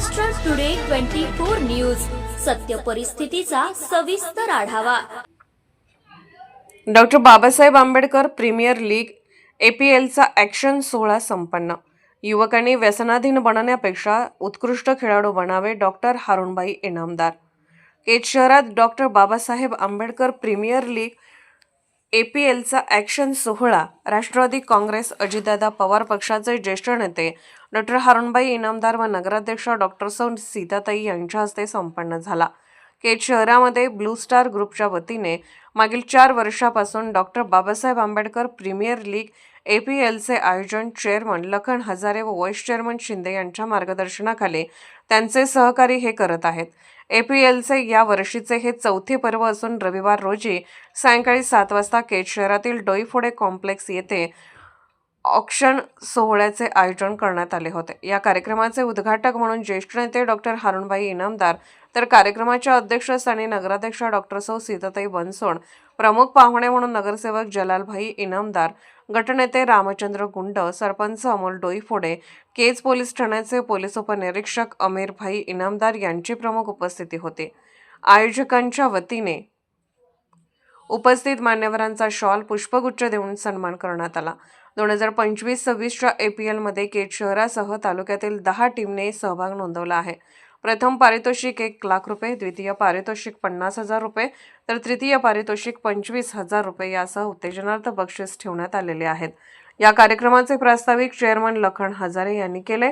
Maharashtra today 24 news, सत्य परिस्थितीचा सविस्तर आढावा। Doctor Babasaheb Ambedkar premier league APLचा ॲक्शन सोहळा संपन्न। युवकांनी व्यसनाधीन बनण्यापेक्षा उत्कृष्ट खेळाडू बनावे, डॉक्टर हारुणबाई इनामदार। केज शहरात doctor Babasaheb Ambedkar premier league APLचा ॲक्शन सोहळा राष्ट्रवादी काँग्रेस अजितदादा पवार पक्षाचे ज्येष्ठ नेते डॉक्टर हारुणबाई इनामदार व नगराध्यक्षा डॉक्टर सौ सीताताई यांच्या हस्ते संपन्न झाला। केज शहरामध्ये ब्लू स्टार ग्रुपच्या वतीने मागील 4 वर्षापासून doctor Babasaheb Ambedkar premier league APLचे आयोजन चेअरमन लखन हजारे व व्हाईस चेअरमन शिंदे यांच्या मार्गदर्शनाखाली त्यांचे सहकारी हे करत आहेत। APLचे या वर्षीचे हे 4थे पर्व असून रविवार रोजी सायंकाळी 7 वाजता केज शहरातील डोईफोडे कॉम्प्लेक्स येथे ऑक्शन सोहळ्याचे आयोजन करण्यात आले होते। या कार्यक्रमाचे उद्घाटक म्हणून ज्येष्ठ नेते डॉक्टर हारुणबाई इनामदार, तर कार्यक्रमाच्या अध्यक्षस्थानी नगराध्यक्षा डॉक्टर सौ सीताताई बनसोड, प्रमुख पाहुणे म्हणून नगरसेवक जलालभाई इनामदार, गटनेते रामचंद्र गुंड, सरपंच अमोल डोईफोडे, केज पोलीस ठाण्याचे पोलीस उपनिरीक्षक अमीरभाई इनामदार यांची प्रमुख उपस्थिती होती। आयोजकांच्या वतीने उपस्थित मान्यवरांचा शॉल, पुष्पगुच्छ देऊन सन्मान करण्यात आला। 2025-26च्या APLमध्ये केज शहरासह तालुक्यातील 10 टीमने सहभाग नोंदवला आहे। प्रथम पारितोषिक 1 लाख रुपये, द्वितीय पारितोषिक 50,000 रुपये, तर तृतीय पारितोषिक 25,000 रुपये यासह उत्तेजनार्थ बक्षीस ठेवण्यात आलेले आहेत। या कार्यक्रमाचे प्रास्ताविक चेअरमन लखन हजारे यांनी केले।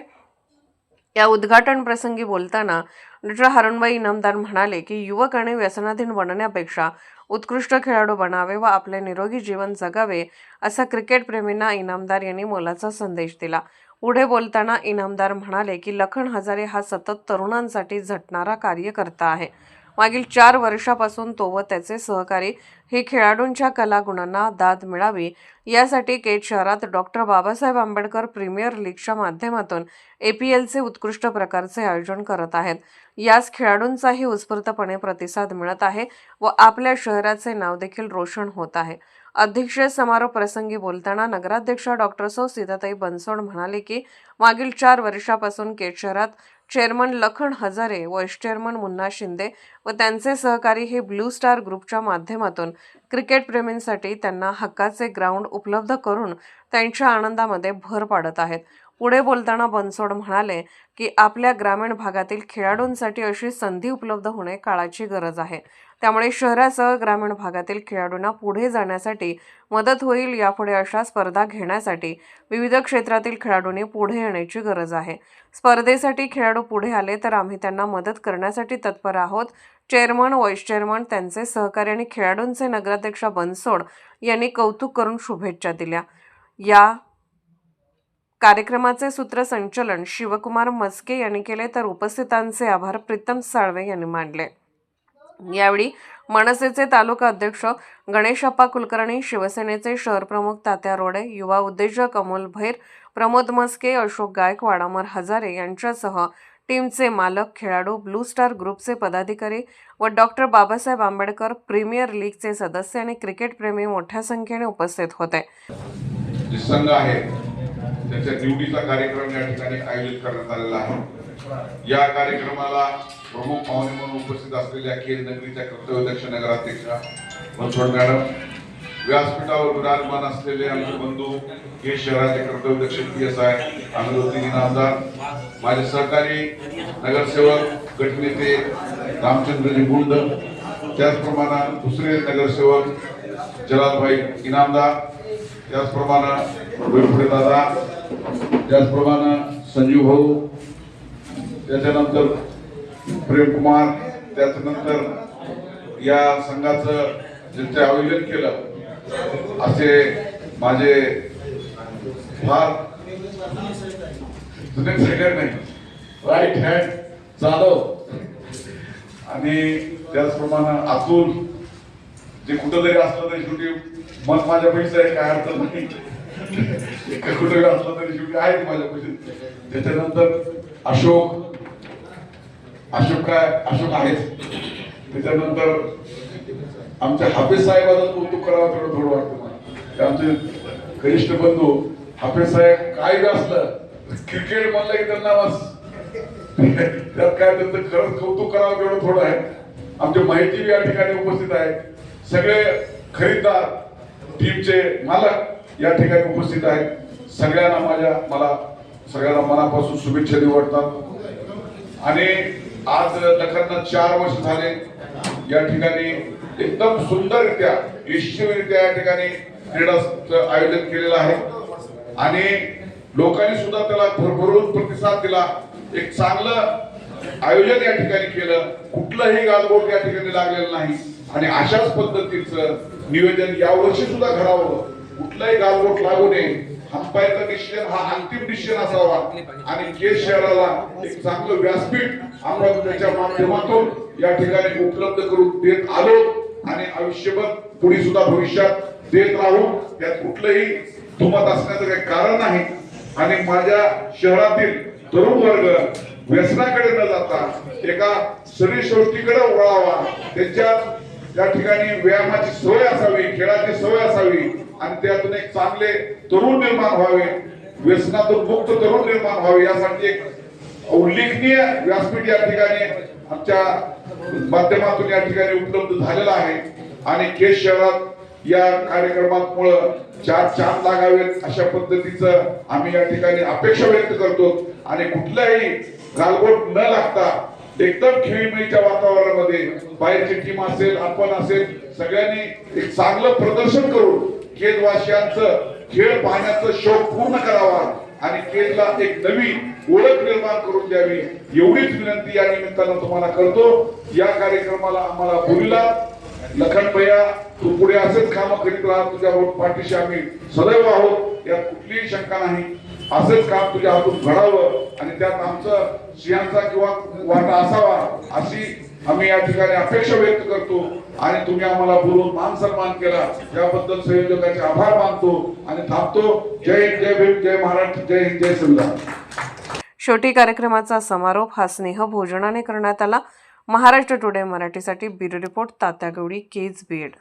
या उद्घाटन प्रसंगी बोलताना डॉक्टर हारुणबाई इनामदार म्हणाले की युवकांनी व्यसनाधीन बनण्यापेक्षा उत्कृष्ट खेळाडू बनावे व आपले निरोगी जीवन जगावे, असा क्रिकेटप्रेमींना इनामदार यांनी मोलाचा संदेश दिला। पुढे बोलताना इनामदार म्हणाले की लखन हजारे हा सतत तरुणांसाठी झटणारा कार्यकर्ता आहे। मागील 4 वर्षापासून तो व त्याचे सहकारी हे खेळाडूंच्या कलागुणांना दाद मिळावी यासाठी केज शहरात डॉक्टर बाबासाहेब आंबेडकर प्रीमियर लीगच्या माध्यमातून APLचे उत्कृष्ट प्रकारचे आयोजन करत आहेत। यास खेळाडूंचाही उत्स्फूर्तपणे प्रतिसाद मिळत आहे व आपल्या शहराचे नाव देखील रोशन होत आहे। अध्यक्षीय समारोप प्रसंगी बोलताना नगराध्यक्षा डॉक्टर सौ सीताताई बनसोड म्हणाले की मागील 4 वर्षापासून केज शहरात chairman Lakhan Hazare, vice chairman Munna Shinde व त्यांचे सहकारी हे ब्लू स्टार ग्रुपच्या माध्यमातून क्रिकेटप्रेमींसाठी त्यांना हक्काचे ग्राउंड उपलब्ध करून त्यांच्या आनंदामध्ये भर पाडत आहेत। पुढे बोलताना बनसोड म्हणाले की आपल्या ग्रामीण भागातील खेळाडूंसाठी अशी संधी उपलब्ध होणे काळाची गरज आहे। त्यामुळे शहरासह ग्रामीण भागातील खेळाडूंना पुढे जाण्यासाठी मदत होईल। यापुढे अशा स्पर्धा घेण्यासाठी विविध क्षेत्रातील खेळाडूंनी पुढे येण्याची गरज आहे। स्पर्धेसाठी खेळाडू पुढे आले तर आम्ही त्यांना मदत करण्यासाठी तत्पर आहोत। चेअरमन, व्हाईस चेअरमन, त्यांचे सहकारी आणि खेळाडूंचे नगराध्यक्षा बनसोड यांनी कौतुक करून शुभेच्छा दिल्या। या कार्यक्रमाचे सूत्रसंचालन शिवकुमार मस्के यांनी केले, तर उपस्थितांचे आभार प्रीतम साळवे यांनी मानले। यावेळी मनसेचे तालुका अध्यक्ष गणेशप्पा कुलकर्णी, शिवसेनेचे शहर प्रमुख तात्या रोडे, युवा उद्योजक अमोल भैर, प्रमोद मस्के, अशोक गायकवाड, अमर हजारे यांच्यासह टीमचे मालक, खेळाडू, ब्लू स्टार ग्रुपचे पदाधिकारी व डॉक्टर बाबासाहेब आंबेडकर प्रीमियर लीगचे सदस्य आणि क्रिकेटप्रेमी मोठ्या संख्येने उपस्थित होते। संघ आहे त्याच्या निवडीचा कार्यक्रम या ठिकाणी आयोजित करण्यात आलेला आहे। या कार्यक्रमाला प्रमुख पाहुणे म्हणून उपस्थित असलेल्या केज नगरीच्या कर्तव्यदक्ष नगराध्यक्षा बनसोड मॅडम, व्यासपीठावर विराजमान असलेले आमचे बंधू केज शहराचे कर्तव्यदक्ष PSI अमीरुद्दीन इनामदार, माझे सहकारी नगरसेवक गटनेते रामचंद्रजी गुंड, त्याचप्रमाणे दुसरे नगरसेवक जलालभाई इनामदार, त्याचप्रमाणे डोईफोडे दादा, त्याचप्रमाणे संजीव भाऊ, त्याच्यानंतर प्रेम कुमार, त्याच्यानंतर या संघाचं ज्यांचे आयोजन केलं असे माझे फार जुने सेक्रेटरी नाही, राईट हँड जाधव, आणि त्याचप्रमाणे अतुल, जे कुठंतरी असलं तरी शेवटी मन माझ्या पैसे आहे, काय अडचण नाही, कुठे असलं तरी शेवटी आहे ते माझ्या पैसे। त्याच्यानंतर अशोक आहेत, त्याच्यानंतर आमच्या हाफिज साहेबांचं कौतुक करावं तेवढं थोडं वाटतं मला। आमचे कनिष्ठ बंधू हाफिज साहेब काय असलं क्रिकेट म्हणलं की त्यांना बस त्यात काय त्यांचं खरंच कौतुक करावं तेवढं थोडं आहे. आमचे माहिती या ठिकाणी उपस्थित आहेत. सगळे खरीददार टीमचे मालक या ठिकाणी उपस्थित आहेत. सगळ्यांना मला सगळ्यांना मनापासून शुभेच्छा देतात. आणि आज लखनला 4 वर्ष झाले या ठिकाणी एकदम सुंदररित्या यशस्वीरित्या या ठिकाणी क्रीडाचं आयोजन केलेलं आहे आणि लोकांनी सुद्धा त्याला भरभरून प्रतिसाद दिला. एक चांगलं आयोजन या ठिकाणी केलं. कुठलंही गालबोट या ठिकाणी लागलेलं नाही आणि अशाच पद्धतीचं नियोजन यावर्षी सुद्धा घडावं. कुठलंही गालबोट लागू नये. अंपायरचा डिसिजन हा अंतिम डिसिजन असावा आणि केस शहराला एक चांगलं व्यासपीठ आपण त्याच्या माध्यमातून या ठिकाणी उपलब्ध करून देत आलो आणि आयुष्यभर पुढे सुद्धा भविष्यात देत राहू. त्यात कुठलंही दुमत असण्याचं काही कारण नाही. आणि माझ्या शहरातील तरुण वर्ग व्यसनाकडे न जाता एका शरीरसृष्टीकडे वळावा. त्यांच्यात या ठिकाणी व्यायामाची सवय असावी, खेळाची सवय असावी आणि त्यातून एक चांगले तरुण निर्माण व्हावे, व्यसनातून मुक्त तरुण निर्माण व्हावे यासाठी एक उल्लेखनीय व्यासपीठ या ठिकाणी आमच्या माध्यमातून या ठिकाणी उपलब्ध झालेला आहे. आणि केस शहरात या कार्यक्रमामुळे 4 चांद लागावेत अशा पद्धतीचं आम्ही या ठिकाणी अपेक्षा व्यक्त करतो. आणि कुठल्याही गालबोट न लागता एकदम खेळीमेळीच्या वातावरणामध्ये बाहेरची टीम असेल, आपण असेल, सगळ्यांनी एक चांगलं प्रदर्शन करून केजवासियांचं खेळ पाहण्याचं शौक पूर्ण करावा आणि केजला एक नवी ओळख निर्माण करून द्यावी एवढीच विनंती या निमित्तानं तुम्हाला करतो. या कार्यक्रमाला आम्हाला बोलला लखन भैया, तू पुढे असेच काम करीत राहा. तुझ्या पाठीशी आम्ही सदैव आहोत, यात कुठलीही शंका नाही. असेच काम तुझ्या हातून घडावं आणि त्यात आमचं सिंहाचा किंवा वाटा असावा अशी आम्ही या ठिकाणी अपेक्षा व्यक्त करतो. आणि तुम्ही आम्हाला बोलून मान सन्मान केला याबद्दल संयोजकाचे आभार मानतो आणि थांबतो. जय हिंद, जय भीम, जय महाराष्ट्र, जय हिंद, जय संविधान. शेवटी कार्यक्रमाचा समारोप हा स्नेहभोजनाने करण्यात आला. महाराष्ट्र टुडे मराठीसाठी ब्युरो रिपोर्ट तात्या गवळी, केज बीड.